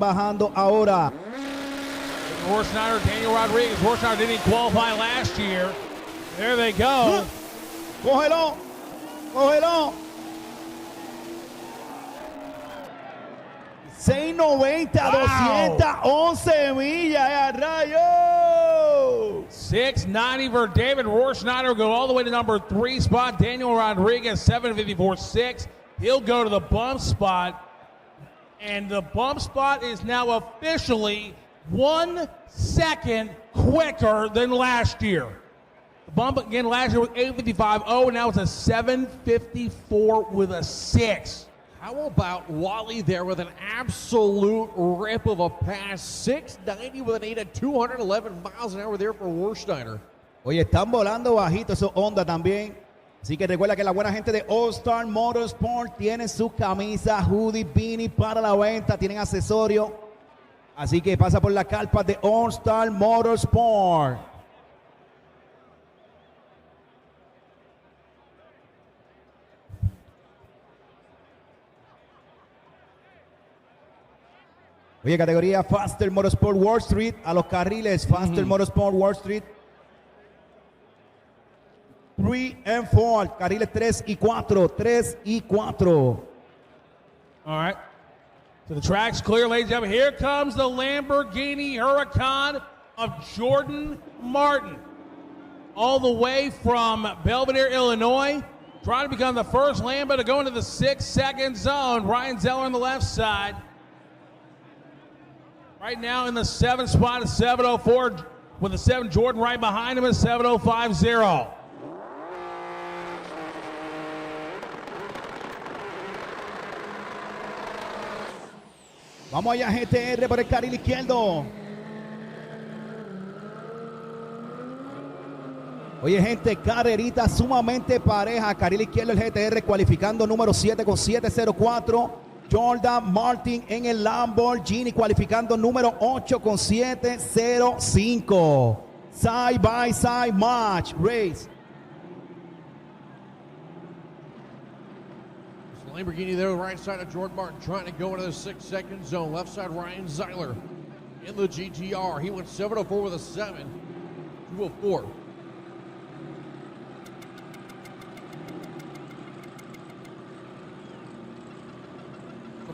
bajando ahora. Horschneider, Daniel Rodriguez. Horschneider didn't qualify last year. There they go. Cógelo. Cógelo. 690, wow. 211 millas, rayo. 690 for David Horschneider. Go all the way to number 3 spot. Daniel Rodriguez, 754.6. He'll go to the bump spot. And the bump spot is now officially 1 second quicker than last year. The bump again last year was 855.0, now it's a 754 with a 6. How about Wally there with an absolute rip of a pass? 690 with an 8 at 211 miles an hour there for Horschneider. Oye, están volando bajito esos Honda también. Así que recuerda que la buena gente de All Star Motorsport tiene su camisa, hoodie, beanie para la venta, tienen accesorios. Así que pasa por la carpa de All Star Motorsport. Oye, categoría Faster Motorsport Wall Street, a los carriles Faster Motorsport Wall Street. 3 and 4, carriles 3 y 4, 3 y 4. All right. So the track's clear, ladies and gentlemen. Here comes the Lamborghini Huracan of Jordan Martin. All the way from Belvedere, Illinois. Trying to become the first Lambo to go into the 6-second zone. Ryan Zeller on the left side. Right now in the 7th spot is 704 with the 7. Jordan right behind him is 7050. Vamos allá, GTR por el carril izquierdo. Oye, gente, carrerita sumamente pareja. Carril izquierdo el GTR cualificando número 7 con 704. Jordan Martin en el Lamborghini cualificando número 8 con 705. Side by side match race. Lamborghini there, right side of Jordan Martin, trying to go into the 6-second zone. Left side, Ryan Zeiler in the GTR. He went 704 with a 7, 204.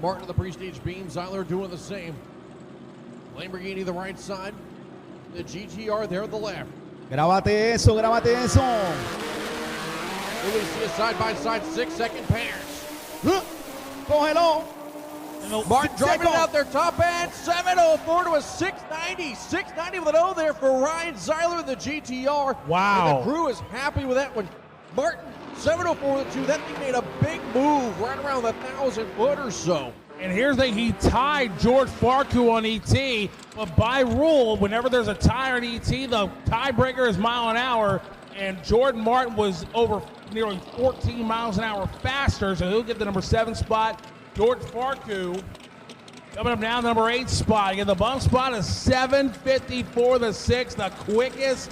Martin to the pre-stage beam, Zeiler doing the same. Lamborghini the right side, the GTR there the left. Grábate eso, grábate eso. Here we see a side-by-side 6-second pass. Cógelo. Martin driving it out there, top end, 704 to a 690. 690 with an O there for Ryan Zeiler in the GTR. Wow. And the crew is happy with that one. Martin, 704 with a 2. That thing made a big move right around the 1,000 foot or so. And here's the, he tied George Farku on ET, but by rule, whenever there's a tie on ET, the tiebreaker is mile an hour, and Jordan Martin was over nearly 14 miles an hour faster, so he'll get the number 7 spot. George Farku coming up now, number 8 spot. Again, the bump spot is 754 the 6, the quickest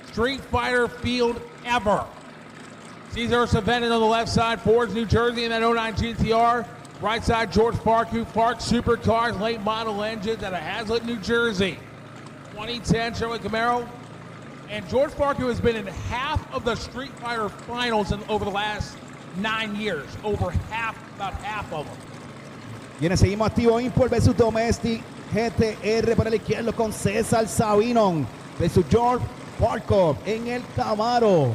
Street Fighter field ever. Cesar Savenin on the left side, Ford's New Jersey in that 09 GTR. Right side, George Farku, Fark Supercars, late model engines out of Hazlet, New Jersey. 2010 Chevrolet Camaro. And George Farku has been in half of the Street Fighter finals over the last 9 years. Over half, about half of them. Viene, seguimos activo. Import versus Domestic GTR por el izquierdo con César Savinon versus George Farku en el Camaro.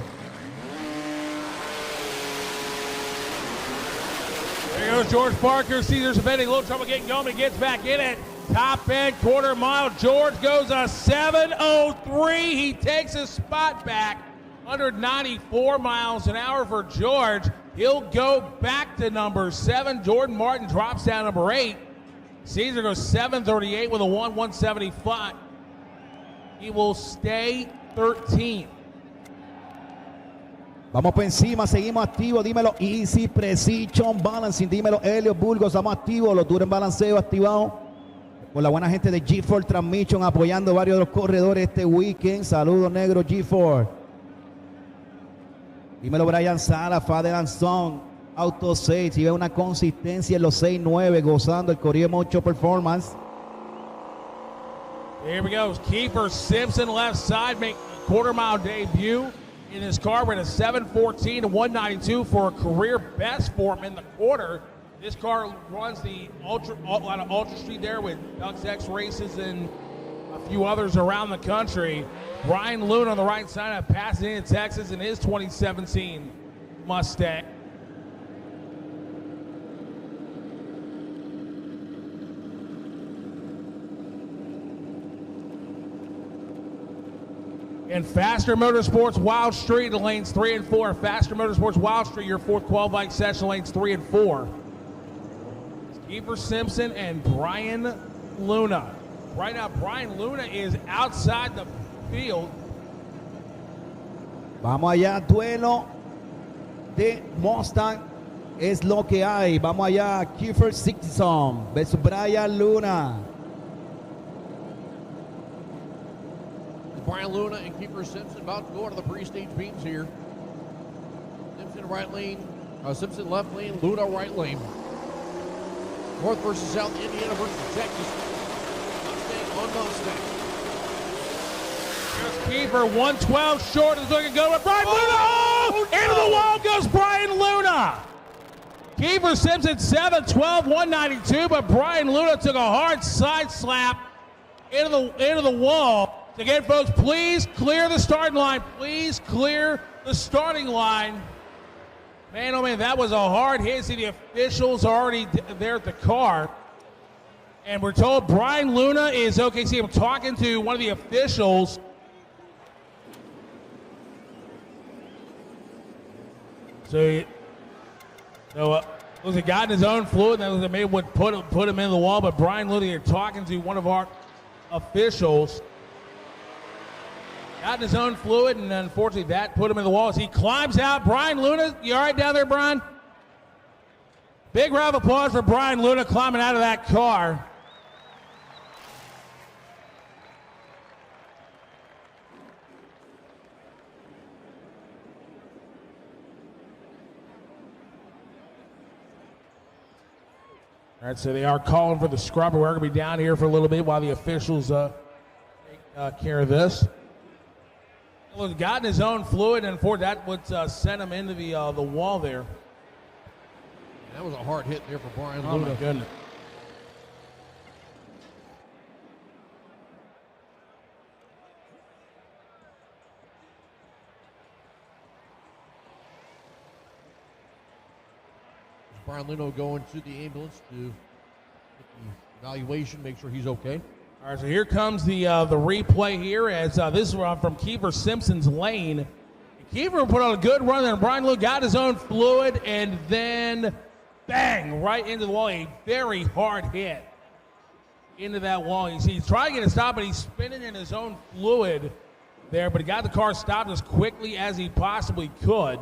There goes George Farku. Cesar Savetti, a little trouble getting going, but he gets back in it. Top end, quarter mile. George goes a 7:03. He takes his spot back. 194 miles an hour for George. He'll go back to number 7. Jordan Martin drops down number 8. Cesar goes 7:38 with a 1:175. He will stay 13. Vamos por encima, seguimos activos. Dímelo, Easy Precision Balancing. Dímelo, Helio Burgos. Estamos activos. Los duros en balanceo activados por la buena gente de G4 Transmission, apoyando varios de los corredores este weekend. Saludos, negro G4. Dímelo, Brian Sala, Fader Anson, Auto 6. Y ve una consistencia en los 6-9, gozando el Corriere 8 Performance. Here we go. Keefer Simpson left side making a quarter-mile debut in his car. We're at a 7:14 to 192 for a career best for him in the quarter. This car runs the lot of Ultra Street there with Ducks X races and a few others around the country. Brian Luna on the right side of Pasadena, Texas in his 2017 Mustang. And Faster Motorsports Wild Street, lanes 3 and 4. Faster Motorsports Wild Street, your fourth qualifying session, lanes 3 and 4. Keefer Simpson and Brian Luna. Right now, Brian Luna is outside the field. Vamos allá, duelo de Mustang es lo que hay. Vamos allá, Keefer Simpson versus Brian Luna. Brian Luna and Keefer Simpson about to go into the pre-stage beams here. Simpson right lane, Simpson left lane, Luna right lane. North versus South, Indiana versus Texas. Mustang on Mustang. Here's Keefer, 112 short is looking good, but Brian Luna, into the wall goes Brian Luna. Keefer Simpson 7:12, 192, but Brian Luna took a hard side slap into the wall. Again, folks, please clear the starting line. Please clear the starting line. Man, oh man, that was a hard hit. See, the officials are already there at the car. And we're told Brian Luna is okay. See, I'm talking to one of the officials. So was a guy in his own fluid that was maybe would put him in the wall. But Brian Luna, you're talking to one of our officials. Got in his own fluid, and unfortunately that put him in the wall as he climbs out. Brian Luna, you all right down there, Brian? Big round of applause for Brian Luna climbing out of that car. All right, so they are calling for the scrubber. We're going to be down here for a little bit while the officials take care of this. Well, he's gotten his own fluid, and for that would send him into the wall there. That was a hard hit there for Brian Luna. Oh, my goodness. Brian Luna going to the ambulance to get the evaluation, make sure he's okay. All right, so here comes the replay here as this is from Keefer Simpson's lane. Keefer put on a good run there, and Brian Luna got his own fluid, and then bang, right into the wall. A very hard hit into that wall. He's trying to get it stopped, but he's spinning in his own fluid there, but he got the car stopped as quickly as he possibly could.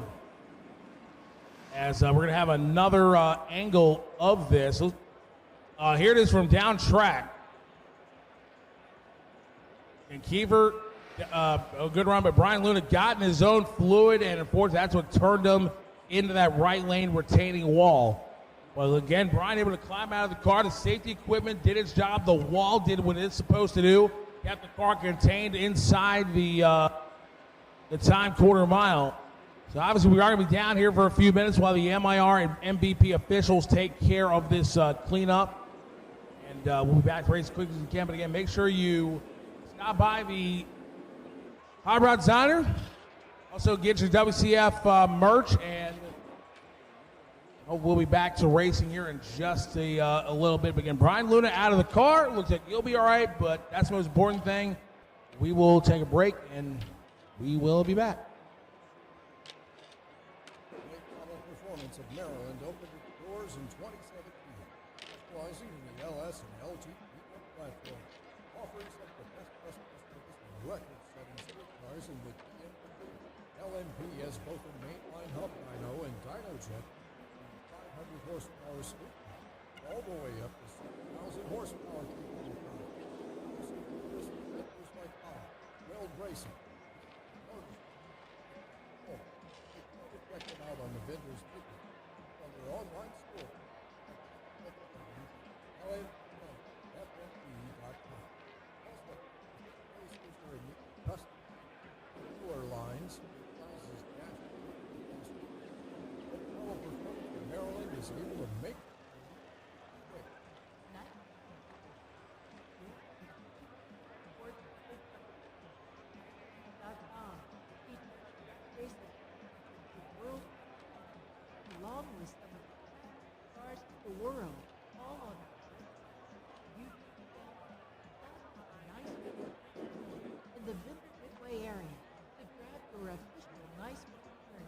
As we're going to have another angle of this. Here it is from down track. And Keefer, a good run, but Brian Luna got in his own fluid, and unfortunately that's what turned him into that right lane retaining wall. Well, again, Brian able to climb out of the car. The safety equipment did its job. The wall did what it's supposed to do. Kept the car contained inside the time quarter mile. So obviously we are going to be down here for a few minutes while the MIR and MVP officials take care of this cleanup. And we'll be back to race as quick as we can. But again, make sure you stop by the Hot Rod Diner. Also get your WCF merch, and we'll be back to racing here in just a little bit. But again, Brian Luna out of the car. Looks like you'll be all right, but that's the most important thing. We will take a break, and we will be back. Performance of Maryland opened its doors in 2017, specializing in the LS and LT platform, offering some of the best customer service and record-setting street cars in the BMW. LMP has both a mainline hub dyno and dyno jet, 500 horsepower street car, all the way up to 6,000 horsepower. Sectors like Weld Racing. Check them out on the vendor's ticket on their online store. LMP.com. Also, world, all on you in the Vimper Midway area to grab your official nice return.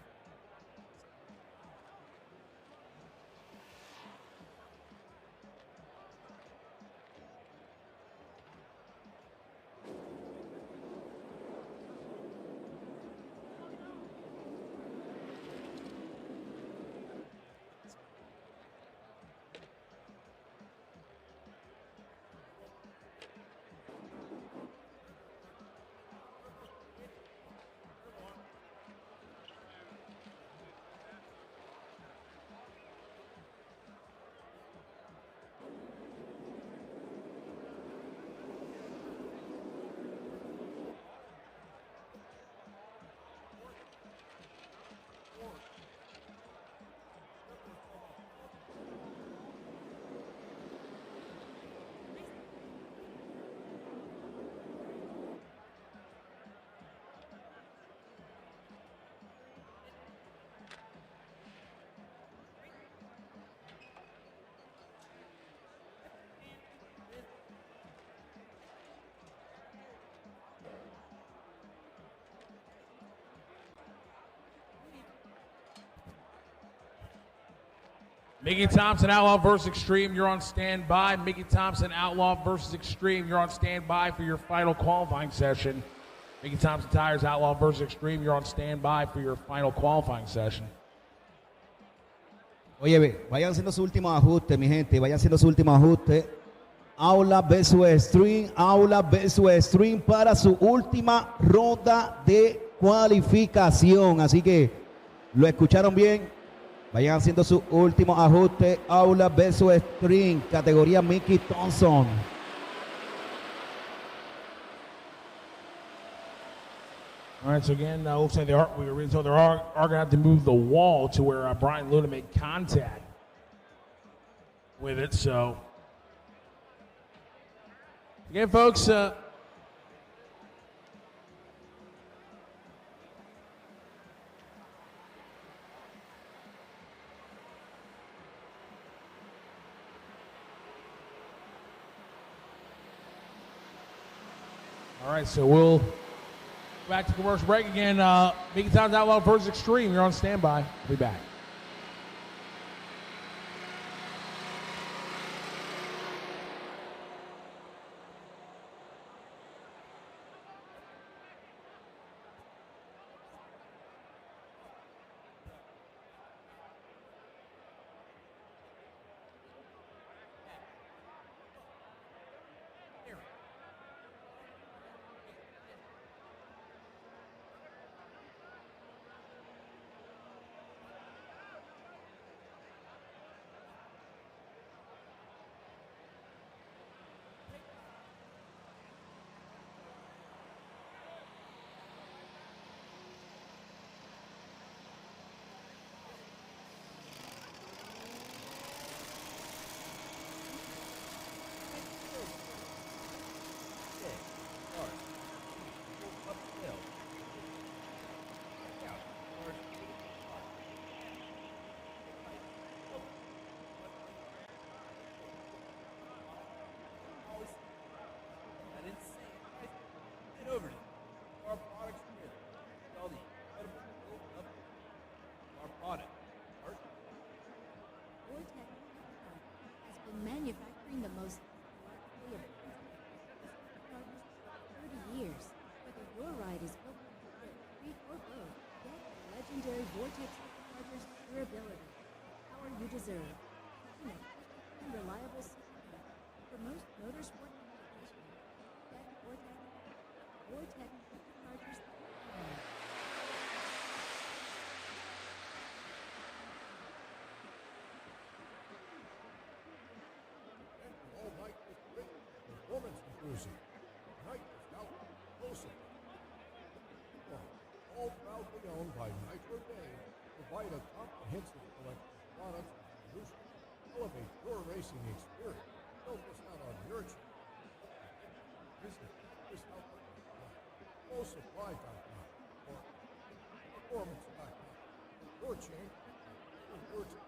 Mickey Thompson, Outlaw versus Extreme, you're on standby. Mickey Thompson, Outlaw versus Extreme, you're on standby for your final qualifying session. Mickey Thompson Tires, Outlaw versus Extreme, you're on standby for your final qualifying session. Oye, vayan haciendo su último ajuste, mi gente. Vayan haciendo su último ajuste. Outlaw versus Extreme. Outlaw versus Extreme para su última ronda de cualificación. Así que lo escucharon bien. Vayan haciendo su último ajuste. Outlaw versus Extreme. Categoría Mickey Thompson. All right, so again, looks like we were told they are going to have to move the wall to where Brian Luna made contact with it. So, again, folks, all right, so we'll back to commercial break again. Mickey Thompson Outlaw versus Extreme. You're on standby. We'll be back. Manufacturing the most remarkably advanced cars for 30 years. Whether your ride is built for street or road, get the legendary Vortex Supercharger's durability, the power you deserve, and a quick and reliable system for most motorsport applications. Get Vortex Supercharger's power. Performance cruising. Night is out closer. All proudly owned by Nitro Day, provide a comprehensive collection of products and solutions. Elevate your racing experience. Don't miss out on your chance. Visit FlowSupply.com or Performance.com. Your change. Your change.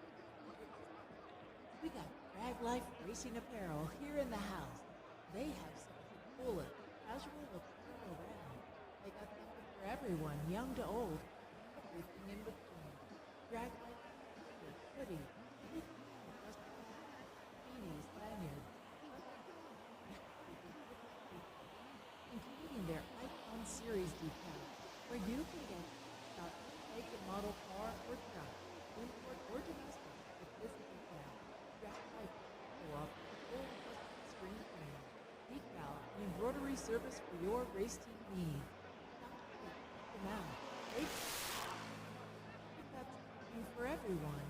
We got Drag Life Racing Apparel here in the house. They have something cool and casual apparel around. They got something for everyone, young to old, everything in between. Drag Life, hoodie, anything from custom beanies, lanyards, including their Icon Series decal, where you can get about make and model car or truck, import or domestic with this decal. Drag Life will offer full custom screen print, decal, and embroidery service for your race team needs. Check them out. We've got something for everyone.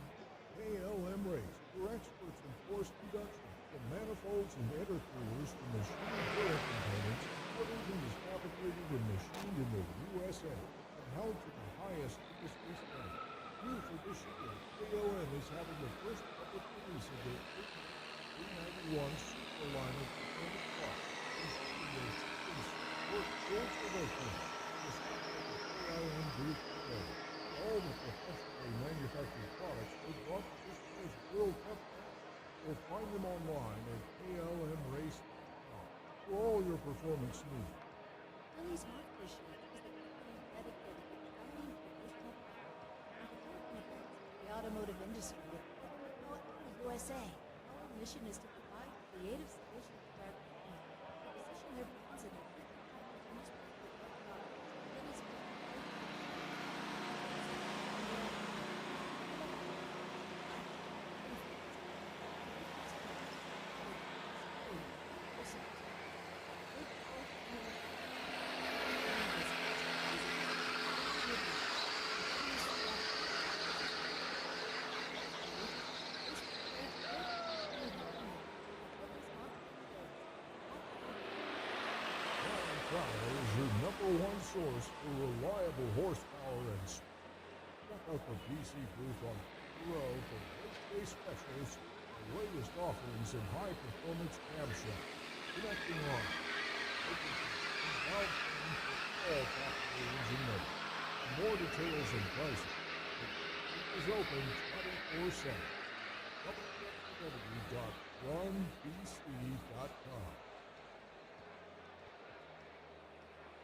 KLM Race, for experts in force reduction, from manifolds and intercoolers to machine filler components, everything is fabricated and machined in the USA and held to the highest industry standard. New for this year, KLM is having the first public release of their 391 Superliner performance car, including their sport ultra-local. KLM booth today. All the professionally manufactured products are brought to this year's World Cup match, or find them online at klmrace.com for all your performance needs. Willie's Markfish Sheet is the company dedicated to designing professional products and developing events for the automotive industry with Puerto Rico and the USA. Our mission is to provide creative solutions to our customers to position their brands in a different type of industry with their products. Willie's Crowder is your #1 source for reliable horsepower and speed. Check out the PC booth on row for race day specials, the latest offerings in high-performance camshaft, connecting line, valve train for all factory engine makes. For more details and pricing, the booth is open 24/7. www.runbc.com.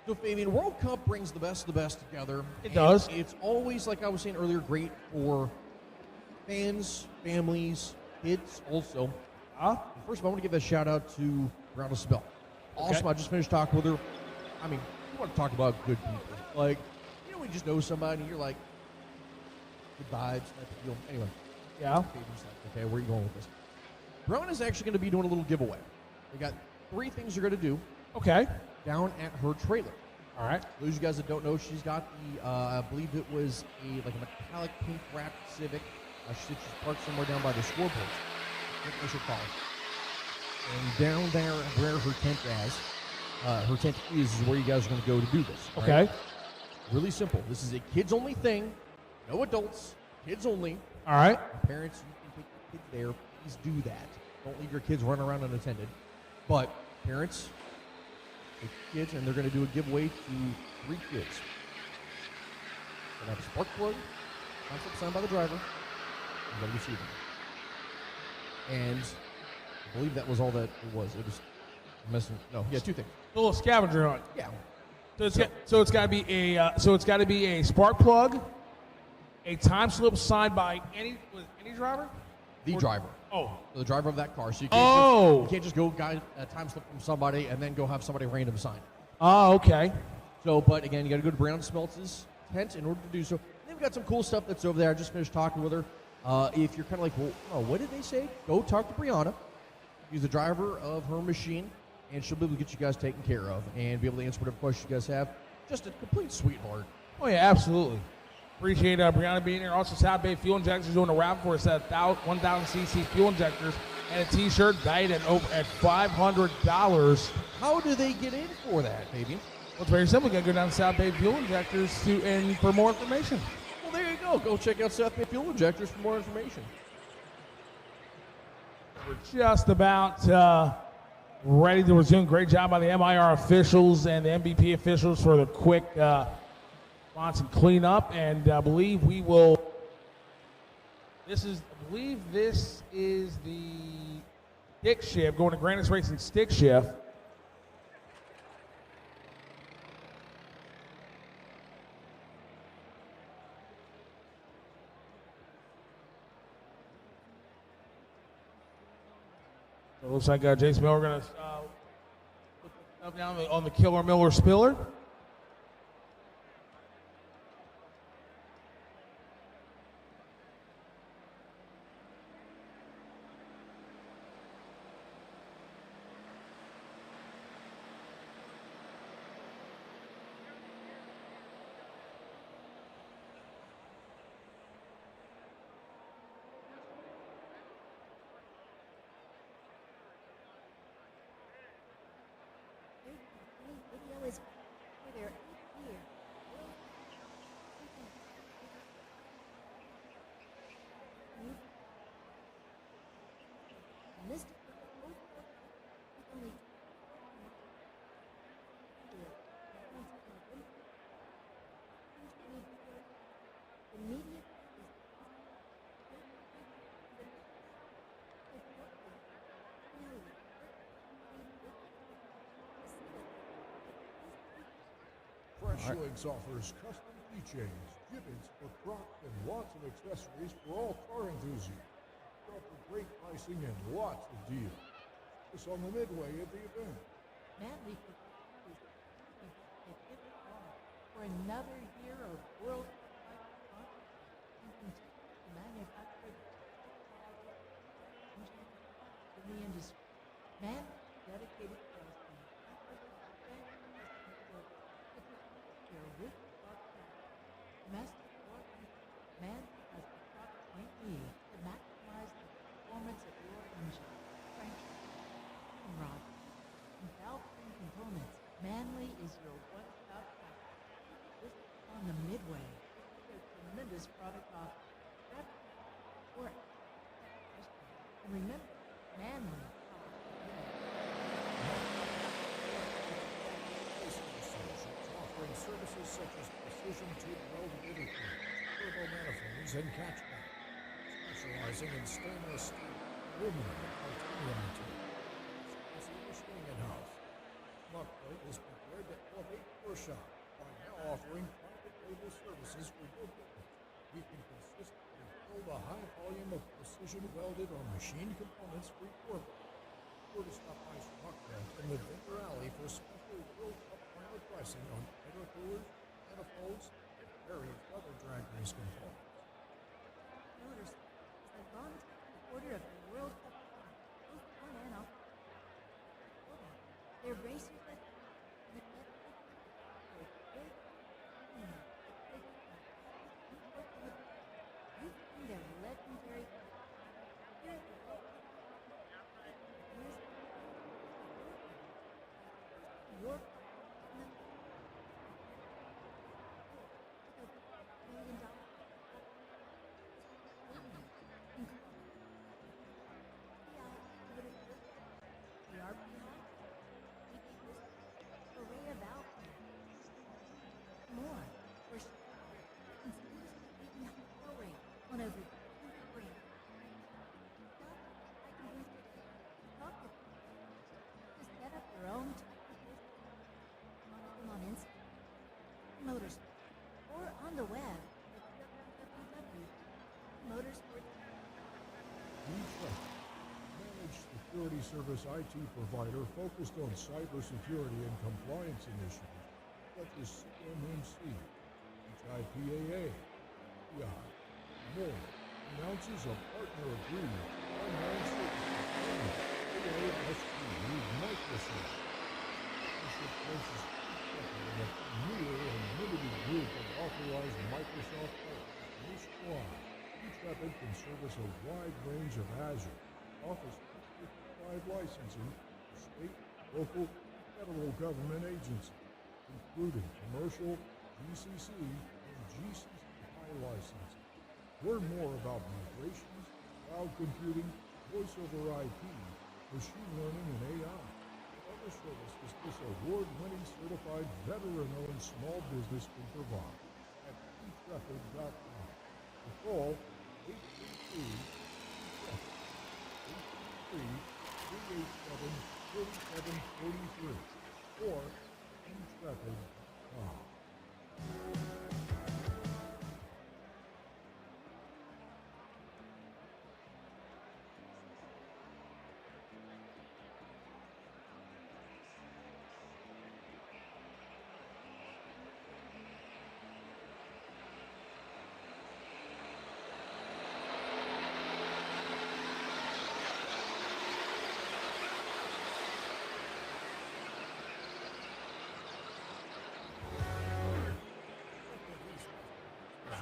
So, Fabian, World Cup brings the best of the best together. It does. It's always, like I was saying earlier, great for fans, families, kids also. First of all, I want to give a shout out to Brianna Sibel. Awesome. Okay. I just finished talking with her. I mean, you want to talk about good people. Like, you know, we just know somebody and you're like, good vibes, type of deal. Anyway. Yeah. Fabian's like, okay, where are you going with this? Brianna's actually going to be doing a little giveaway. We got 3 things you're going to do. Okay. Down at her trailer. All right. Those of you guys that don't know, she's got the, I believe it was a metallic pink wrapped Civic. She said she's parked somewhere down by the scoreboards. I think we should call it. And down there where her tent is where you guys are going to go to do this. Okay. Right? Really simple. This is a kids-only thing. No adults. Kids only. All right. Parents, you can take your kids there. Please do that. Don't leave your kids running around unattended. But parents, take kids, and they're going to do a giveaway to 3 kids. They're going to have a spark plug, concept signed by the driver, and they'll receive them. And I believe that was all that it was. It was messing. No, yeah, 2 things. A little scavenger hunt. Yeah. So it's got to be a spark plug, a time slip signed by any driver. The driver. Oh. The driver of that car. So you can't just go guide a time slip from somebody and then go have somebody random sign it. Oh, okay. So, but again, you got to go to Brown Smeltz's tent in order to do so. They've got some cool stuff that's over there. I just finished talking with her. If you're kind of like, well, oh, what did they say? Go talk to Brianna. She's the driver of her machine, and she'll be able to get you guys taken care of and be able to answer whatever questions you guys have. Just a complete sweetheart. Oh, yeah, absolutely. Appreciate Brianna being here. Also, South Bay Fuel Injectors doing a wrap for us at 1,000cc fuel injectors and a T-shirt valued at $500. How do they get in for that, baby? Well, it's very simple. You got to go down to South Bay Fuel Injectors and for more information. Well, there you go. Go check out South Bay Fuel Injectors for more information. We're just about ready to resume. Great job by the MIR officials and the MVP officials for the quick response and cleanup. And I believe we will. This is believe this is the stick shift, going to Grannis Racing stick shift. So it looks like Jason Miller going to put the stuff down on the Killer Miller spiller. Video is for their 8th year. Missed it with the fourth quarter with only the media Shoeings offers custom keychains, gibbets for Crocs, and lots of accessories for all car enthusiasts. Offer great pricing and lots of deals. It's on the midway of the event. Manly continues to get for another year of World Cup fun and continue to manufacture in the industry. Manly dedicated to us and their rich domestic work. Manly has the truck you need to maximize the performance of your engine, crankshaft, and rod, and valve train components. Manly is your one-stop shop. This is on the Midway. Their tremendous product offering. And remember, Manly. Offering services such as precision tube welded intercooler, turbo manifolds, and catchback. Specializing in stainless steel, aluminum, and titanium materials. It's machining in-house. Lockpoint is prepared to elevate your shop by now offering private label services for your business. We can consistently fill the high volume of precision welded or machined components for your business. Sure to stop by Lockpoint in the Vineyard Alley for special World Cup final pricing on intercoolers, manifolds, and various other drag race components. Motors is the longest supporter of the World Cup both on and off. Their racers that their legendary here at the World Cup. Your on over 200 grand. To set up your own business on Instagram, Motorsport, or on the web at www.motorsport. Managed security service IT provider focused on cybersecurity and compliance initiatives such as CMMC, HIPAA, PI, more. Announces a partner agreement online services with Microsoft. Partnership places in a premier and limited group of authorized Microsoft partners nationwide. Intrepid can service a wide range of Azure, Office 365 licensing for state, local, and federal government agencies, including commercial, GCC, and GCCI licensing. Learn more about migrations, cloud computing, voice over IP, machine learning, and AI. Other services this award-winning certified veteran-owned small business can provide at intrepid.com. Call 387-4743 or intrepid.com.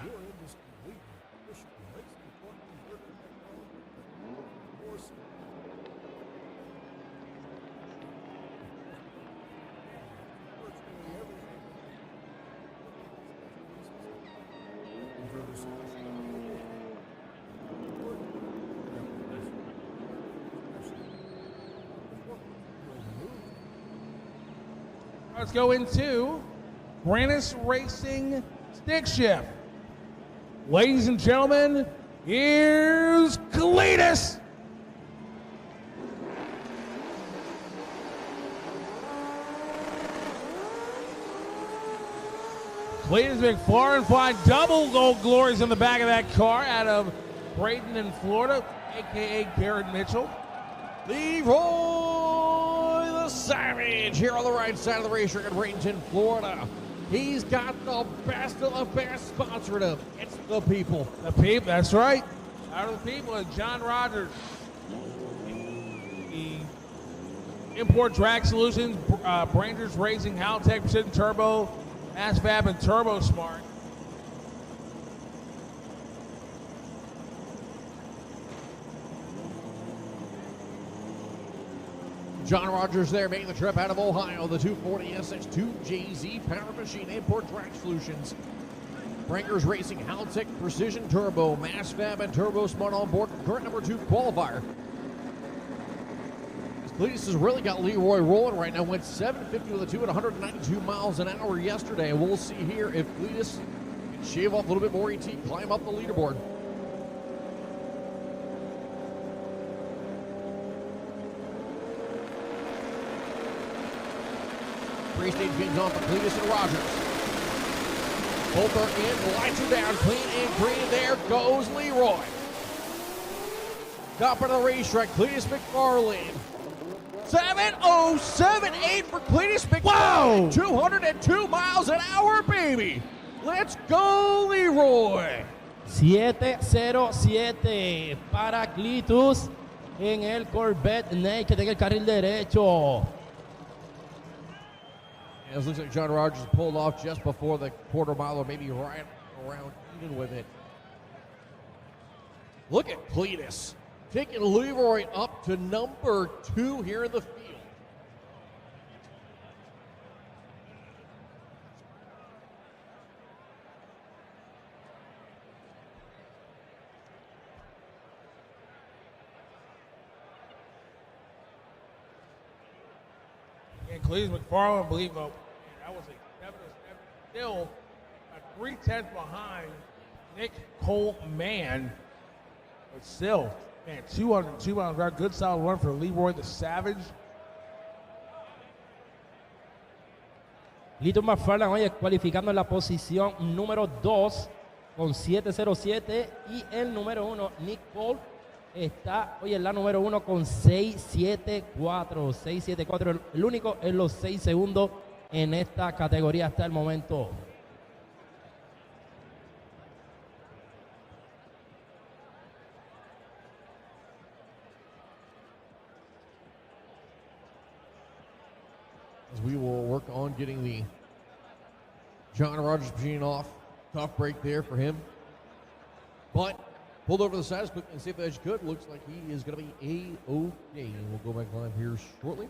Your industry leader, Intermission racing torque converter technology. More virtually everything. Converter solution. Let's go into Cletus Racing Stick Shift. Ladies and gentlemen, here's Cletus. Cletus McFarland flying double gold glories in the back of that car out of Bradenton in Florida, a.k.a. Garrett Mitchell. Leroy the Savage here on the right side of the racetrack in Bradenton, Florida. He's got the best of the best sponsoring him. It's the people. The people, that's right. Out of the people is John Rogers. The Import Drag Solutions, Brangers Racing, Haltech, Precision Turbo, ASVAB, and Turbo Smart. John Rogers there making the trip out of Ohio. The 240 SX2JZ Power Machine Import Track Solutions. Brangers Racing, Haltech, Precision Turbo, MassFab, and Turbo Smart on board. Current number 2 qualifier. Cletus has really got Leroy rolling right now. Went 750 with a 2 at 192 miles an hour yesterday. And we'll see here if Cletus can shave off a little bit more ET, climb up the leaderboard. Pre-stage games on for Cletus and Rogers. Both are in, lights are down, clean and green. There goes Leroy. Top of the racetrack, Cletus McFarland. 7:07.8 for Cletus McFarland. 202 miles an hour, baby. Let's go, Leroy. 7:07 para Cletus en el Corvette Naked en el carril derecho. It looks like John Rogers pulled off just before the quarter mile, or maybe right around even with it. Look at Cletus taking Leroy up to number 2 here in the field. And Cletus McFarland, I believe, that was a 7-7, still 3/10 behind Nick Coleman. But still, man, 202 miles an hour, good solid run for Leroy the Savage. Cletus McFarland hoy cualificando en la posición número 2 con 7:07 y el número 1, Nick Cole, está hoy en la número 1 con 6:74. 6:74, el único en los 6 segundos en esta categoría hasta el momento. As we will work on getting the John Rogers machine off. Tough break there for him. But pulled over the side as quick and safe as you could. Looks like he is going to be A-OK. We'll go back live here shortly.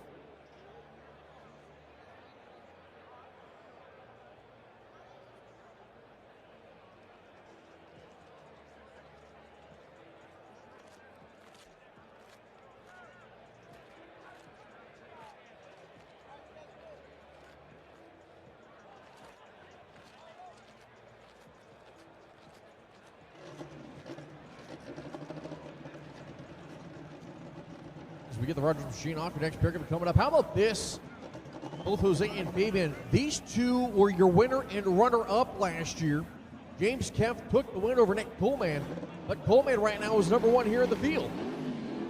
we get the Rogers machine off. Your next pickup coming up. How about this? Both Jose and Fabian. These two were your winner and runner-up last year. James Kemp took the win over Nick Coleman, but Coleman right now is number one here in the field.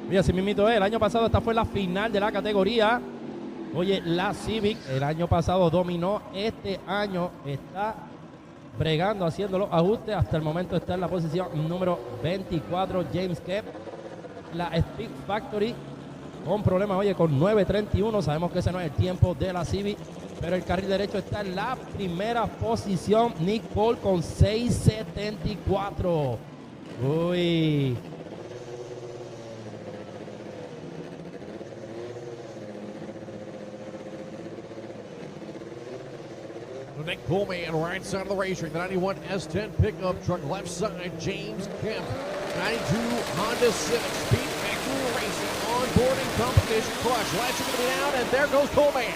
Oye, así mismito es. El año pasado esta fue la final de la categoría. Oye, la Civic el año pasado dominó. Este año está bregando, haciendo los ajustes. Hasta el momento está en la posición número 24, James Kemp. La Speed Factory con problemas, oye, con 9.31. Sabemos que ese no es el tiempo de la Civic, pero el carril derecho está en la primera posición. Nick Paul con 6.74. Uy. Nick Coleman, right side of the racetrack, the 91 S10 pickup truck, left side, James Kemp. 92 Honda Civic, Speed Factory Racing, onboarding competition, clutch, lights are going to be down, and there goes Coleman.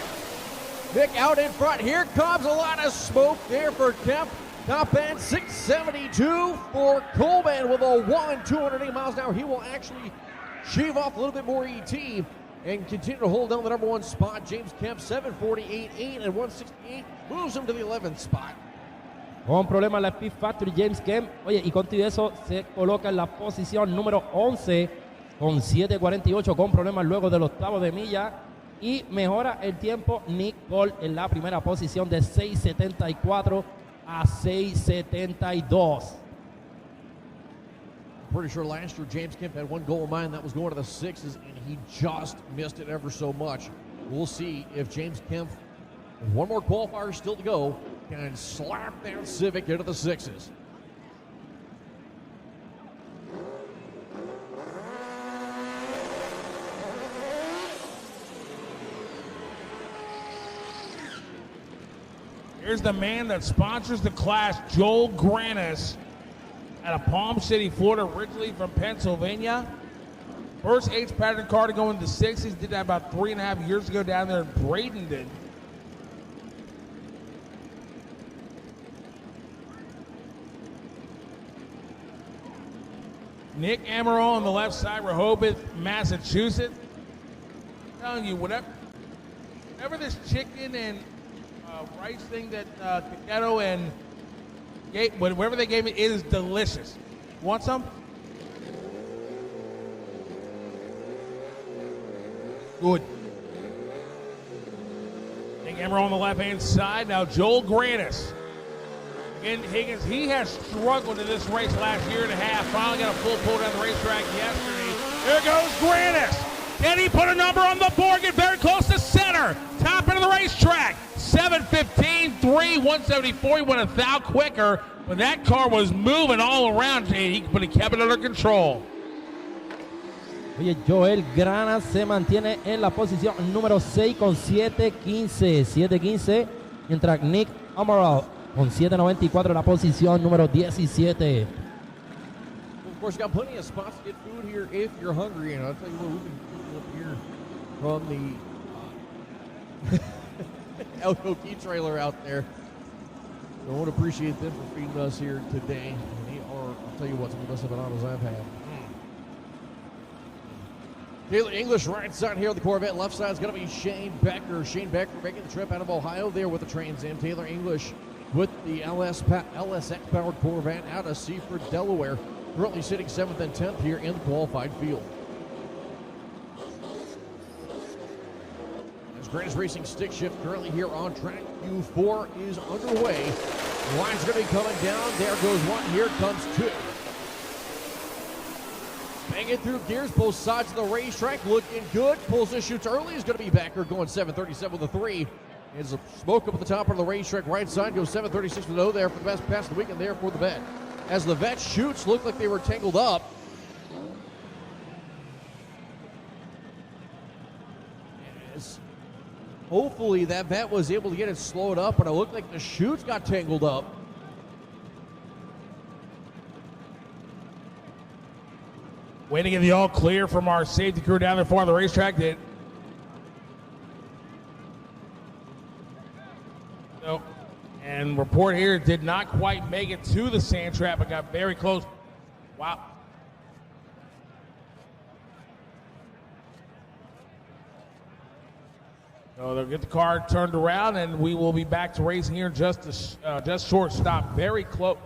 Nick out in front, here comes a lot of smoke there for Kemp. Top end 672 for Coleman with a 208 miles an hour. He will actually shave off a little bit more ET and continue to hold down the number one spot. James Kemp, 748.8 and 168, moves him to the 11th spot. Con problema la Speed Factory, James Kemp. Oye, y con todo eso se coloca en la posición número 11 con 7.48, con problemas luego del octavo de milla. Y mejora el tiempo Nick Paul en la primera posición de 6.74 a 6.72. Pretty sure last year James Kemp had one goal in mind that was going to the sixes, and he just missed it ever so much. We'll see if James Kemp, with one more qualifier still to go, can slap that Civic into the sixes. Here's the man that sponsors the class, Joel Granis, out of Palm City, Florida, originally from Pennsylvania. First H pattern car to go into the 60s. Did that about 3.5 years ago down there in Bradenton. Nick Amaro on the left side, Rehoboth, Massachusetts. I'm telling you, whatever this chicken and rice thing that Keketo and whatever they gave me, it is delicious. Want some? Good. Nick Amaro on the left-hand side. Now Joel Granis. Again, Higgins, he has struggled in this race last year and a half. Finally got a full pull down the racetrack yesterday. There goes Granis. Can he put a number on the board? Get very close to center. Top end of the racetrack. 7:15, 3, 174. He went a thou quicker, but that car was moving all around, but he kept it under control. Oye, Joel Granas se mantiene en la posición número 6 con 7.15. 7.15, mientras Nick Amaral con 7.94 en la posición número 17. Of course, you got plenty of spots to get food here if you're hungry, and I'll tell you what, we've been up here from the Elko Key trailer out there. So I want to appreciate them for feeding us here today. And they are, I'll tell you what, some of the best bananas I've had. Taylor English right side here on the Corvette. Left side is going to be Shane Becker. Shane Becker making the trip out of Ohio there with the Trans Am. Taylor English with the LSX powered Corvette out of Seaford, Delaware. Currently sitting 7th and 10th here in the qualified field. Granis Racing stick shift currently here on track. Q4 is underway. The line's going to be coming down. There goes one. Here comes two. Banging through gears, both sides of the racetrack. Looking good. Pulls and shoots early. Is going to be Becker going 7:37 with a 3. There's a smoke up at the top of the racetrack. Right side goes 7:36 with a 0 there for the best pass of the weekend there for the vet. As the vet shoots, looked like they were tangled up. Hopefully that vet was able to get it slowed up, but it looked like the chutes got tangled up. Waiting to get the all clear from our safety crew down there for the racetrack. And report here did not quite make it to the sand trap, but got very close. Wow. So they'll get the car turned around, and we will be back to racing here in just short stop. Very close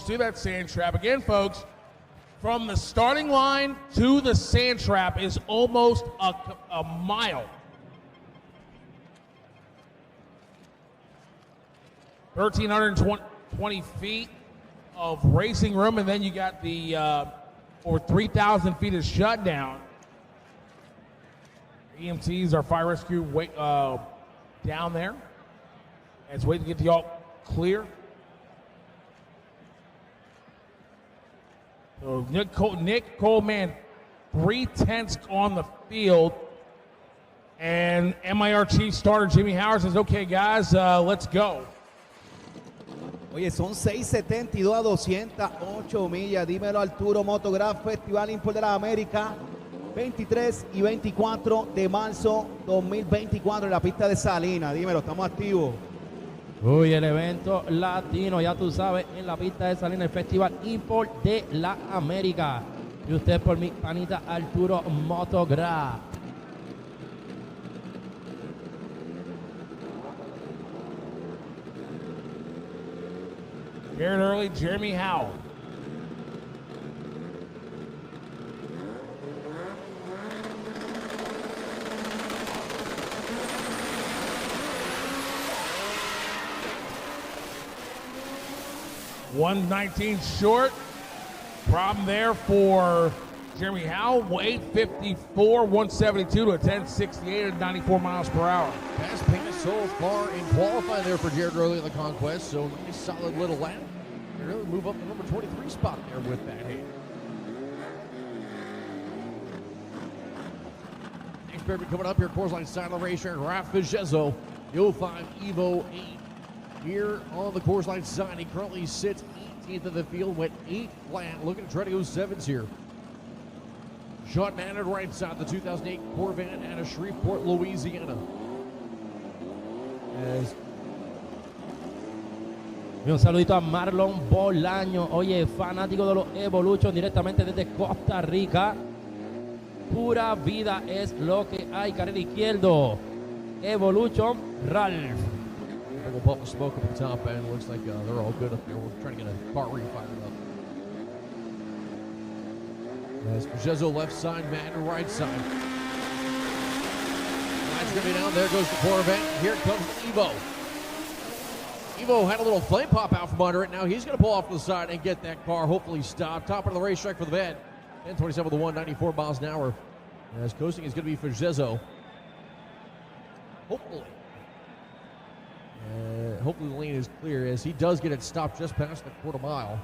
to that sand trap. Again, folks, from the starting line to the sand trap is almost a mile. 1,320 feet of racing room, and then you got the over 3,000 feet of shutdown. EMTs, our fire rescue, down there. And it's waiting to get the all clear. So Nick Coleman, 3/10 on the field. And MIR Chief Starter Jimmy Howard says, okay, guys, let's go. Oye, son 6:72 a 208 millas. Dímelo, Arturo. Motograph Festival Import de la América, 23 y 24 de marzo 2024 en la pista de Salinas. Dímelo, estamos activos. Uy, el evento latino, ya tú sabes, en la pista de Salinas, el Festival Import de la América. Y usted por mi panita Arturo Motograph. Garrett Early, Jeremy Howell. .119 short. Problem there for Jeremy Howell. 854, 172 to a 1068 at 94 miles per hour. Fast pace so far in qualifying there for Jared Early in the conquest. So nice solid little lap. Really move up the number 23 spot there with that hit. Next pair coming up here, course line side of the racetrack, Raf Vizezzo, the 05 Evo 8 here on the course line side. He currently sits 18th of the field, went 8 flat, looking to try to go 7s here. Sean Mann at right side, the 2008 Corvette out of Shreveport, Louisiana. As Un saludito a Marlon Bolaño, oye, fanático de los Evolution directamente desde Costa Rica. Pura vida es lo que hay, carril izquierdo. Evolution, Ralph. We'll puff the smoke up the top end. Looks like they're all good up there. We're trying to get a car fired up. As Vizezzo left side, Madden right side. Line's going to be down. There goes the Corvette. Here comes Evo. Evo had a little flame pop out from under it. Now he's going to pull off to the side and get that car hopefully stopped. Top of the racetrack for the vet. 10:27 with the 194 miles an hour. As coasting is going to be for Vizezzo. Hopefully. Hopefully the lane is clear as he does get it stopped just past the quarter mile.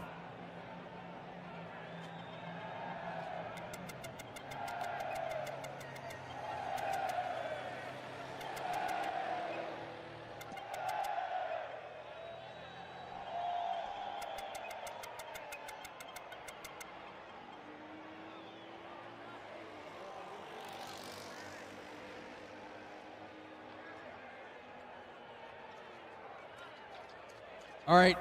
All right,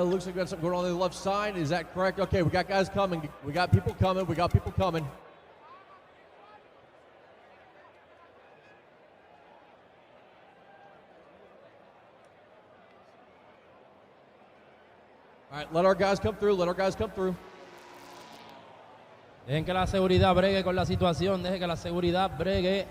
looks like we got something going on the left side. Is that correct? Okay, we got guys coming. We got people coming. We got people coming. All right, let our guys come through. Let our guys come through. Dejen que la seguridad bregue con la situación. Dejen que la seguridad bregue.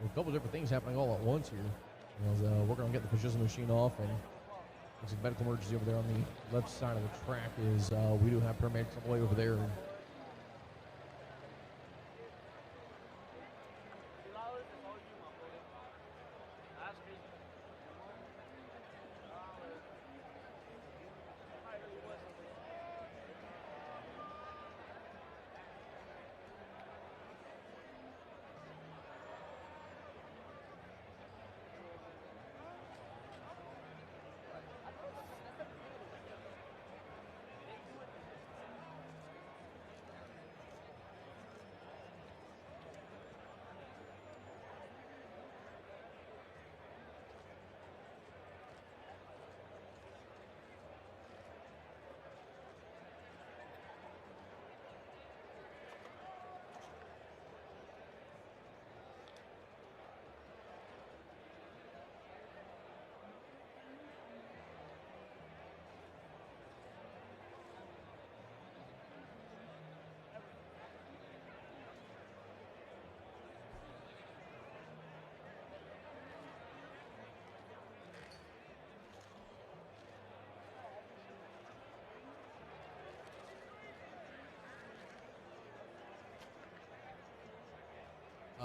A couple different things happening all at once here. As we're going to get the Vizezzo machine off, and looks like medical emergency over there on the left side of the track is we do have paramedics all the way over there.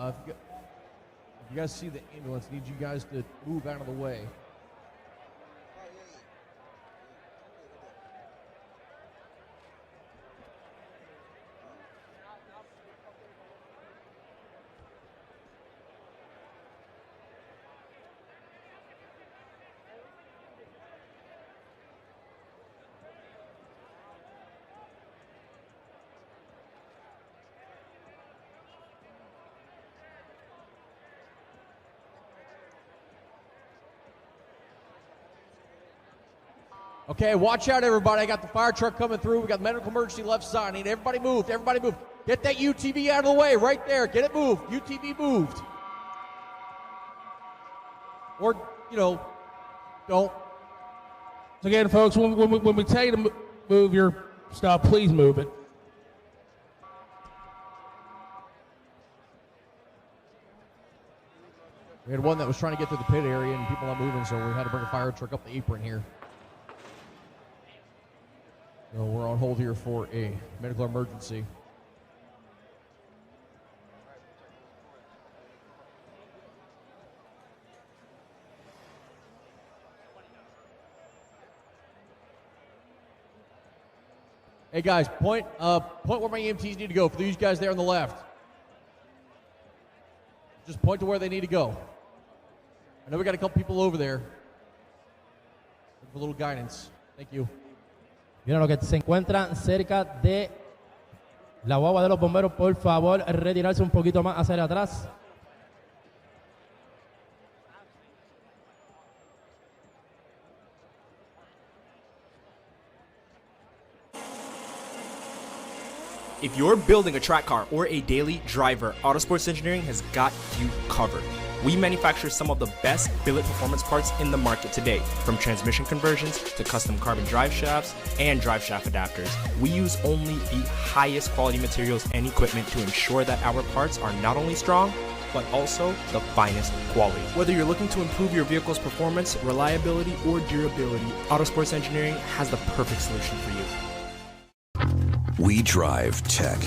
If you guys see the ambulance, I need you guys to move out of the way. Okay, watch out, everybody. I got the fire truck coming through. We got medical emergency left side. I need everybody moved. Everybody move. Get that UTV out of the way right there. Get it moved. UTV moved. Or, don't. So again, folks, when we tell you to move your stuff, please move it. We had one that was trying to get through the pit area and people not moving, so we had to bring a fire truck up the apron here. So we're on hold here for a medical emergency. Hey guys, point where my EMTs need to go. For these guys there on the left, just point to where they need to go. I know we got a couple people over there. Looking for a little guidance. Thank you. Miren los que se encuentran cerca de la guagua de los bomberos, por favor, retirarse un poquito más hacia atrás. If you're building a track car or a daily driver, Autosports Engineering has got you covered. We manufacture some of the best billet performance parts in the market today, from transmission conversions to custom carbon drive shafts and drive shaft adapters. We use only the highest quality materials and equipment to ensure that our parts are not only strong, but also the finest quality. Whether you're looking to improve your vehicle's performance, reliability, or durability, Autosports Engineering has the perfect solution for you. We drive tech.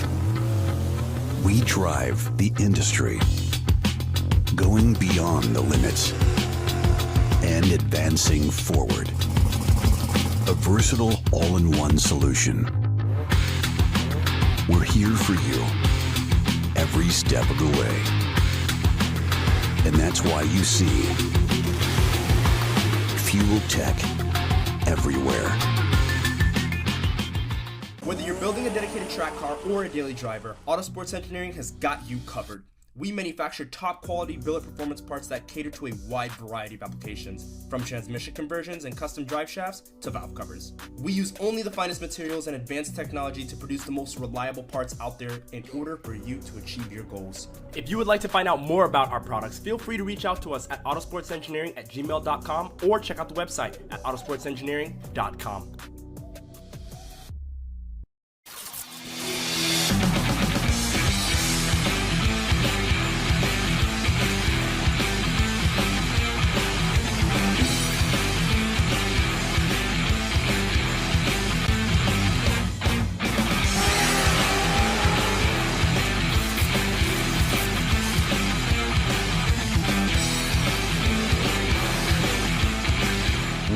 We drive the industry. Going beyond the limits and advancing forward. A versatile all-in-one solution. We're here for you every step of the way. And that's why you see Fuel Tech everywhere. Whether you're building a dedicated track car or a daily driver, Autosports Engineering has got you covered. We manufacture top quality billet performance parts that cater to a wide variety of applications, from transmission conversions and custom drive shafts to valve covers. We use only the finest materials and advanced technology to produce the most reliable parts out there in order for you to achieve your goals. If you would like to find out more about our products, feel free to reach out to us at autosportsengineering@gmail.com or check out the website at autosportsengineering.com.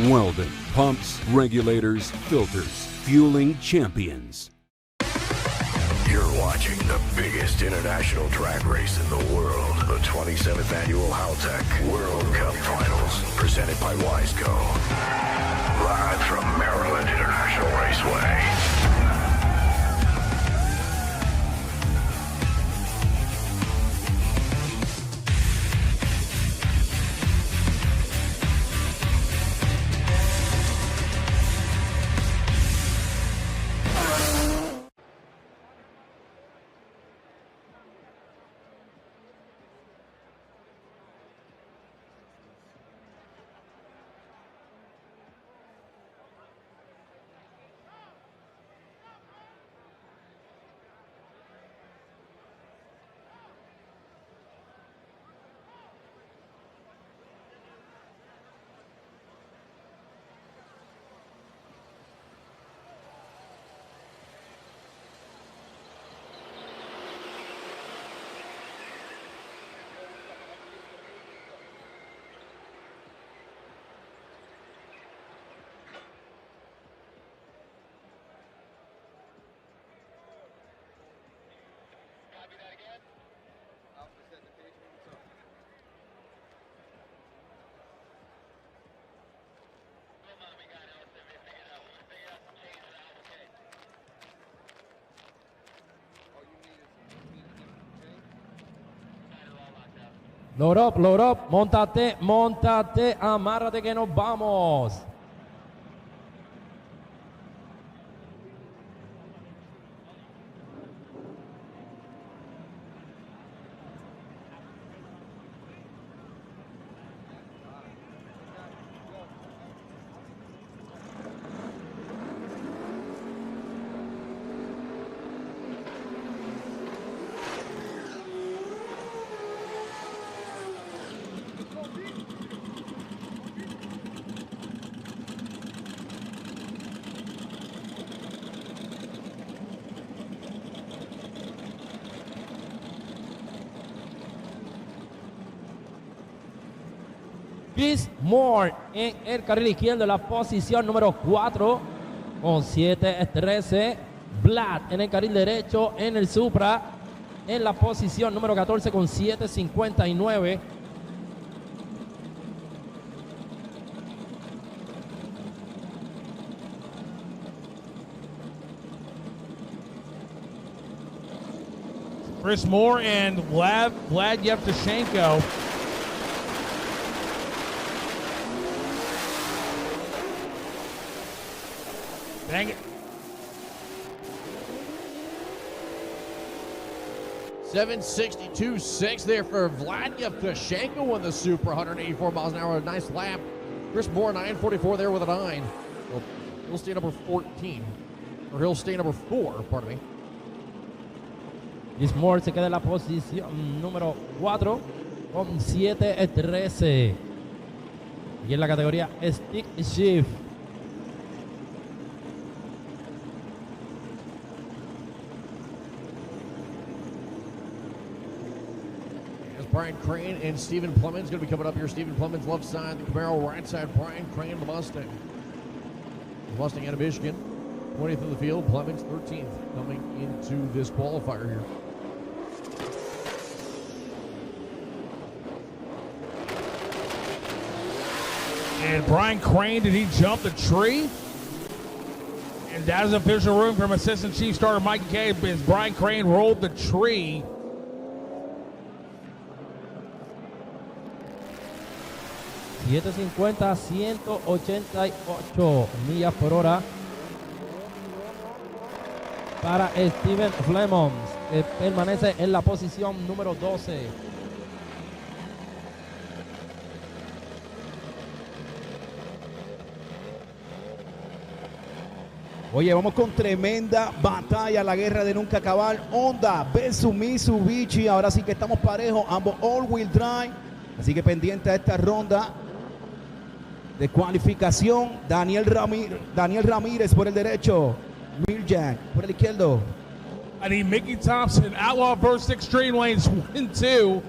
Welding, pumps, regulators, filters, fueling champions. You're watching the biggest international drag race in the world, the 27th Annual Haltech World Cup Finals, presented by Wiseco. Live from Maryland International Raceway. Load up, montate, amárrate que nos vamos. Moore en el carril izquierdo, en la posición número 4 con 7:13. Vlad en el carril derecho en el Supra en la posición número 14 con 7:59. Chris Moore and Vlad Yevtushenko. Dang it. 762.6 there for Vlad Yevtushenko in the Super, 184 miles an hour, a nice lap. Chris Moore, 944 there with a 9. Well, he'll stay number 14, or he'll stay number 4, pardon me. Chris Moore se queda en la posición número 4 con 7:13. Y en la categoría Stick Shift. Brian Crane and Stephen Plemons going to be coming up here. Stephen Plemons left side, the Camaro right side. Brian Crane, the Mustang. The Mustang out of Michigan, 20th in the field. Plemons 13th coming into this qualifier here. And Brian Crane, did he jump the tree? And that is official room from Assistant Chief Starter Mike Kay as Brian Crane rolled the tree. 750, 188 millas por hora para Stephen Flemons, que permanece en la posición número 12. Oye, vamos con tremenda batalla, la guerra de nunca acabar. Honda versus Mitsubishi. Ahora sí que estamos parejos, ambos all-wheel drive. Así que pendiente a esta ronda de cualificación. Daniel Ramírez por el derecho, Miljan por el izquierdo. I need Mickey Thompson, Outlaw versus Extreme lanes 1 and 2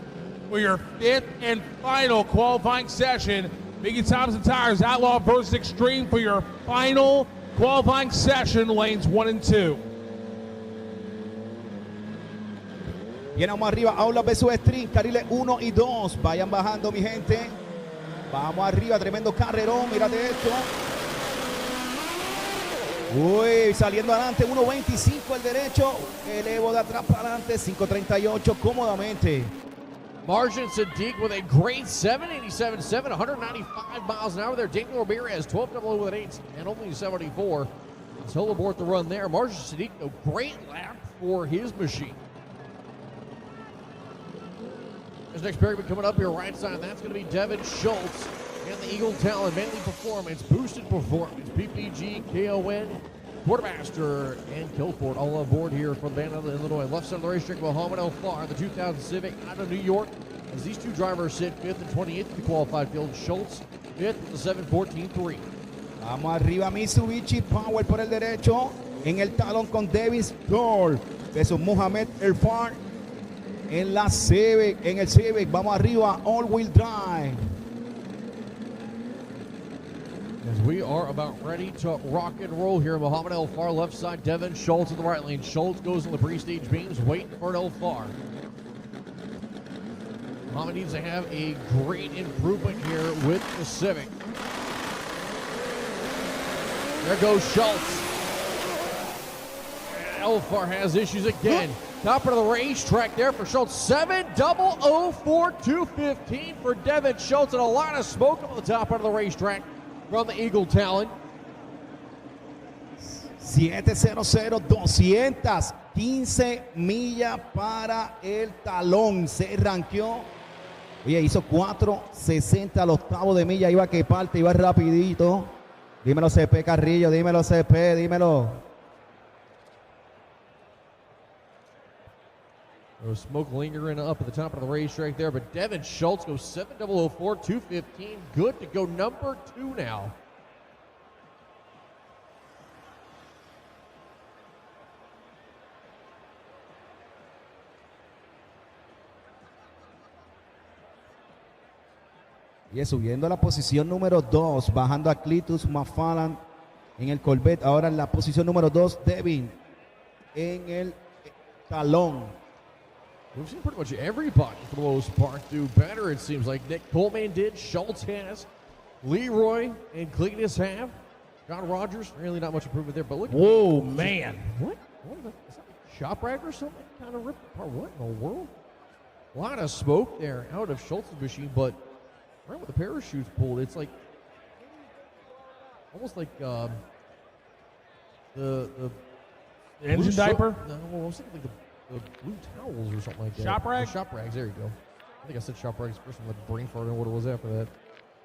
for your 5th and final qualifying session. Mickey Thompson tires, Outlaw versus Extreme for your final qualifying session, lanes 1 and 2. Viene arriba, Outlaw versus Extreme, carriles 1 y 2. Vayan bajando, mi gente. Vamos arriba, tremendo carrerón, mírate esto. Uy, saliendo adelante, 1.25 el derecho. Elevo de atrás para adelante, 5.38 cómodamente. Marjan Sadiq with a great 787.7, 195 miles an hour there. Daniel Ramirez, 12.00 with an 8, and only 74. So he'll abort the run there. Marjan Sadiq, a great lap for his machine. This next pair coming up here right side, that's going to be Devin Schultz and the Eagle Talon Manly Performance, Boosted Performance, PPG, KON, Quartermaster, and Kilford all on board here from Van Allen, Illinois. Left side of the racetrack, Muhammad Al-Far, the 2000 Civic out of New York, as these two drivers sit 5th and 28th in the qualified field. Schultz 5th with the 7.14.3. Vamos arriba, Mitsubishi Power por el derecho, en el talón con Davis Gold, versus Muhammad Al-Far. En la Civic, en el Civic, vamos arriba, all-wheel drive. As we are about ready to rock and roll here, Muhammad Al-Far left side, Devin Schultz in the right lane. Schultz goes in the pre-stage beams, waiting for Al-Far. Muhammad needs to have a great improvement here with the Civic. There goes Schultz. Al-Far has issues again. Top of the racetrack there for Schultz. 7:00:04:215 for Devin Schultz, and a lot of smoke up on the top of the racetrack from the Eagle Talon. 7:00, 215 millas para el talón. Se ranqueó. Oye, hizo 4:60 al octavo de milla. Iba que parte, iba rapidito. Dímelo, CP Carrillo, dímelo, CP, dímelo. There was smoke lingering up at the top of the racetrack there, but Devin Schultz goes 7:00:04:215. Good to go, number 2 now. Y subiendo a la posición número 2, bajando a Cletus McFarland en el Corvette. Ahora en la posición número 2, Devin en el talón. We've seen pretty much everybody, for the most part, do better. It seems like Nick Coleman did, Schultz has, Leroy and Cletus have. John Rogers, really not much improvement there, but look. Whoa, man. What? Is that a shop rag or something? Kind of ripped apart. What in the world? A lot of smoke there out of Schultz's machine, but right with the parachutes pulled, it's like almost like the engine diaper? No, I was thinking like the blue towels or something like that. Shop rag? The shop rags, there you go. I think I said shop rags first, with brain fart and what it was after that.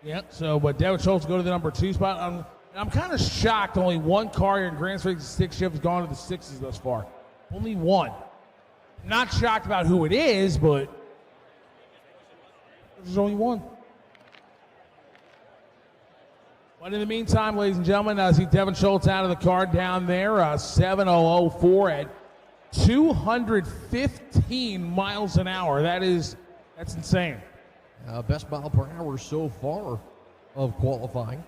Yeah, so, but Devin Schultz go to the number 2 spot. I'm kind of shocked only one car here in Grand Prix stick shift has gone to the 6s thus far. Only one. Not shocked about who it is, but there's only one. But in the meantime, ladies and gentlemen, I see Devin Schultz out of the car down there, 7:00:04 at 215 miles an hour. That's insane. Best mile per hour so far of qualifying.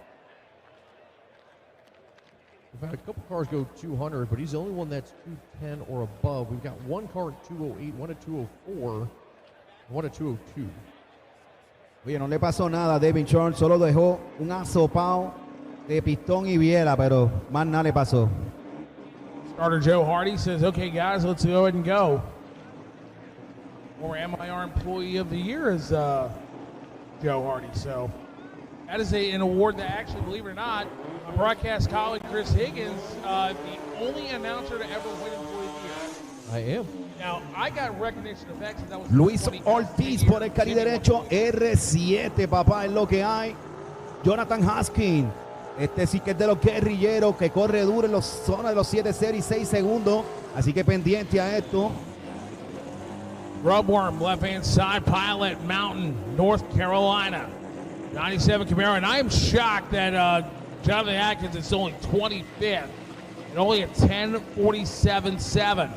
We've had a couple cars go 200, but he's the only one that's 210 or above. We've got one car at 208, one at 204, one at 202. Oye, no le pasó nada a Devin Schultz, solo dejó un asopao de pistón y biela, pero más nada le pasó. Starter Joe Hardy says, okay, guys, let's go ahead and go. Former MIR Employee of the Year is Joe Hardy. So that is an award that actually, believe it or not, my broadcast colleague Chris Higgins, the only announcer to ever win Employee of the Year. I am. Now, I got recognition of that. That was Luis Ortiz por el carril derecho, R7, papá, es lo que hay. Jonathan Haskins, este sí que es de los guerrilleros, que corre duro en la zona de los 7 series y 6 segundos. Así que pendiente a esto. Grubworm, left-hand side, Pilot Mountain, North Carolina. 97 Camaro, and I am shocked that Jonathan Atkins is only 25th and only a 10:47.7.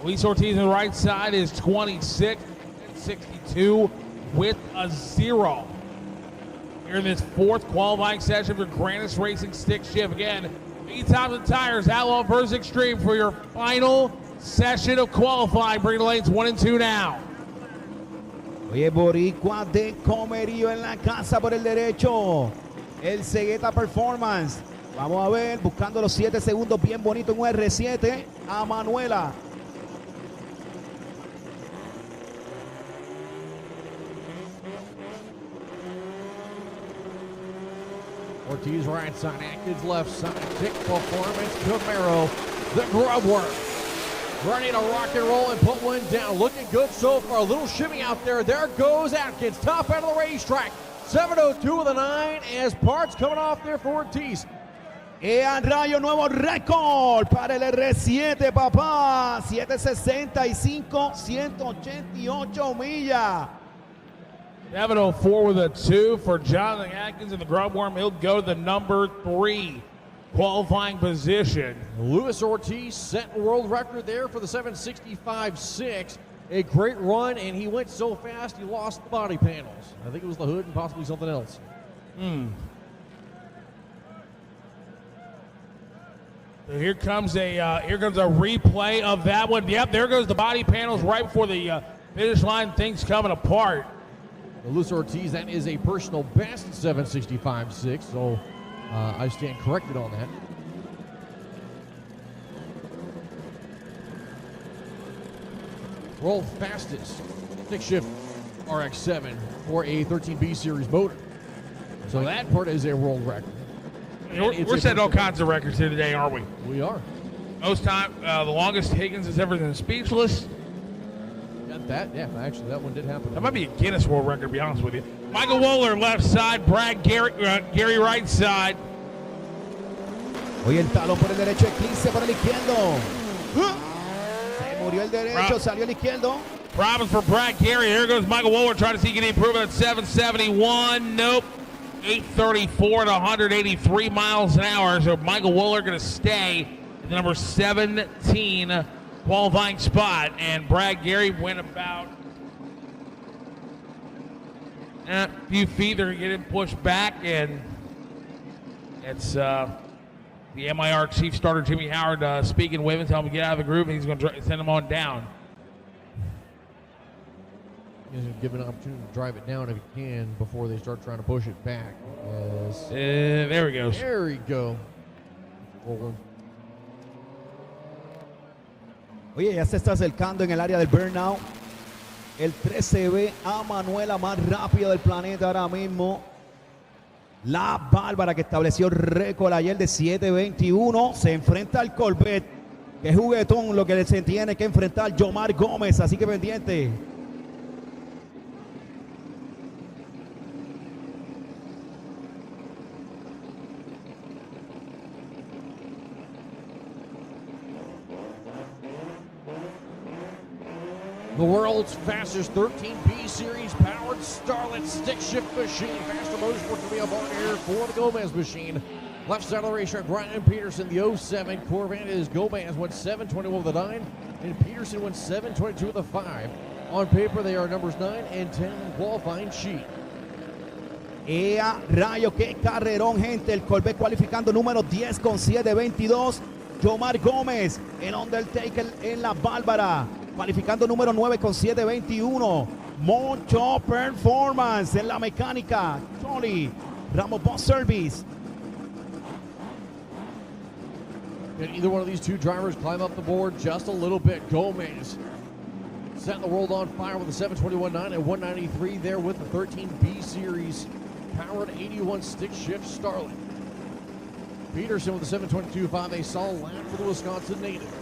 Luis Ortiz on the right side is 26 and 62 with a 0. Here in this 4th qualifying session for Grandis Racing Stick Shift. Again, Tops and Tires, Outlaw vs. Extreme for your final session of qualifying. Bring the lanes 1 and 2 now. Oye, Boricua de Comerío en la casa por el derecho. El Cegueta Performance. Vamos a ver, buscando los 7 segundos bien bonito en un R7. A Manuela. Ortiz right side, Atkins left side, Dick Performance, Camaro, the Grubworm. Ready to rock and roll and put one down. Looking good so far. A little shimmy out there. There goes Atkins, top end of the racetrack. 7:02 with a 9 as parts coming off there for Ortiz. A rayo, nuevo récord para el R7, papá. 7:65, 188 millas. 7:04 with a 2 for Jonathan Atkins in the Grubworm. He'll go to the number 3 qualifying position. Luis Ortiz set world record there for the 7:65.6. A great run, and he went so fast he lost the body panels. I think it was the hood and possibly something else. So here comes a replay of that one. Yep, there goes the body panels right before the finish line. Things coming apart. Luis Ortiz, that is a personal best 7:65.6, so I stand corrected on that. World fastest stick shift RX-7 for a 13B series motor. So that part is a world record. We're setting all kinds of records here today, aren't we? We are. Most time, the longest Higgins has ever been speechless. Got that? Yeah, actually, that one did happen. That might be a Guinness World Record, to be honest with you. Michael Wohler, left side. Gary right side. Oye, el talón por el derecho, Eclipse por el izquierdo. Se murió el derecho, salió el izquierdo. Problems for Brad Gary. Here goes Michael Wohler trying to see can he improve it at 771. Nope. 834 to 183 miles an hour. So Michael Wohler going to stay at the number 17 qualifying spot. And Brad Gary went about a few feet. They're going to get him pushed back. And it's the MIR chief starter, Jimmy Howard, speaking with him, telling him to get out of the groove, and he's going to send him on down. He's going to give an opportunity to drive it down if he can before they start trying to push it back. Yes. There we go. There we go. Oye, ya se está acercando en el área del burnout. El 13B a Manuela más rápido del planeta ahora mismo. La Bárbara, que estableció récord ayer de 7:21, se enfrenta al Corvette. Que juguetón lo que se tiene que enfrentar Yomar Gómez, así que pendiente. The world's fastest 13B series powered Starlet stick shift machine. Faster Motorsports will be up on here for the Gomez machine. Left side of the racetrack, Ryan Peterson, the 07 Corvette is Gomez went 721 with a 9, and Peterson went 722 with a 5. On paper, they are numbers 9 and 10 in qualifying sheet. ¡Ea, rayo, qué carrerón, gente! El Corvette cualificando número 10 con 7:22. Yomar Gómez, el Undertaker en la Bárbara. Cualificando número 9 con 7:21. Mucho performance en la mecánica. Tony Ramos Boss Service. Can either one of these two drivers climb up the board just a little bit? Gomez setting the world on fire with a 721.9 and 193 there with the 13B series powered 81 stick shift Starlet. Peterson with a 722.5, a solid lap for the Wisconsin native.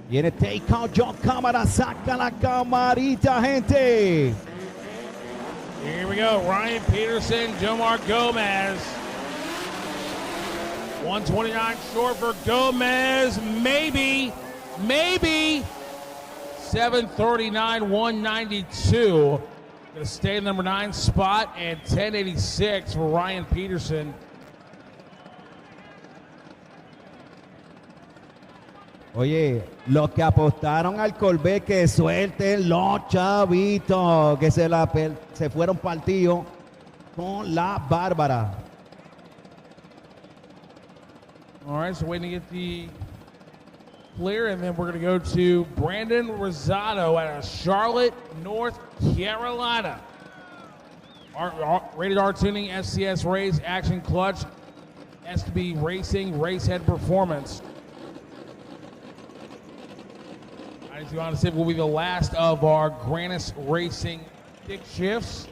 Viene takeout, John Cámara, saca la camarita, gente. Here we go, Ryan Peterson, Yomar Gómez. 129 short for Gómez, maybe. 739, 192. Gonna stay in the number 9 spot, and 1086 for Ryan Peterson. Oye, los que apostaron al Corvette, que suelten los chavitos, que se fueron partidos con la Bárbara. All right, so waiting to get the clear, and then we're going to go to Brandon Rosado out of Charlotte, North Carolina. Rated R tuning, SCS race, action clutch, SB racing, race head performance. 92 Honda Civic will be the last of our Granis Racing stick shifts.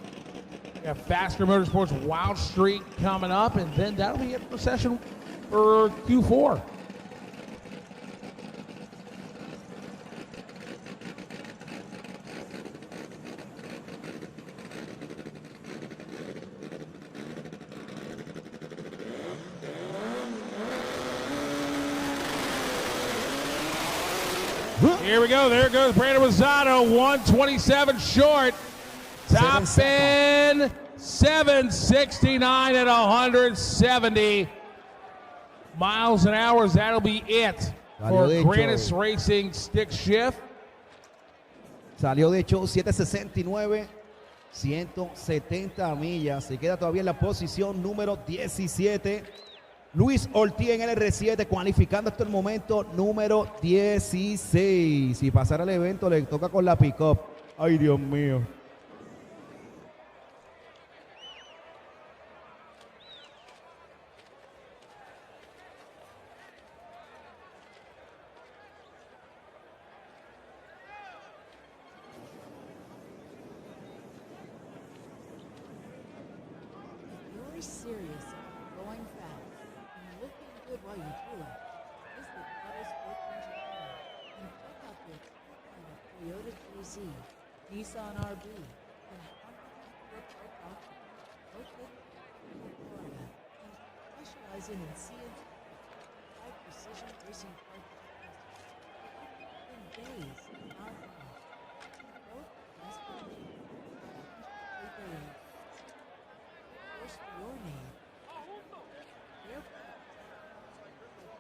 We have Faster Motorsports Wild Streak coming up, and then that'll be it for session for Q4. Here we go. There goes Brandon Rosado, 127 short. Top end, 769 at 170 miles an hour. That'll be it for Granis Racing stick shift. Salió de hecho 769, 170 millas. Se queda todavía en la posición número 17. Luis Ortiz en el R7, cualificando hasta el momento número 16. Si pasara el evento, le toca con la pick-up. Ay, Dios mío. serious about going fast and looking good while you do it, visit Auto Sport in Japan and check out the exciting line of Toyota JZ, Nissan RB, and Honda Acura Park Option, located in Florida, and specializing in CNC high precision racing car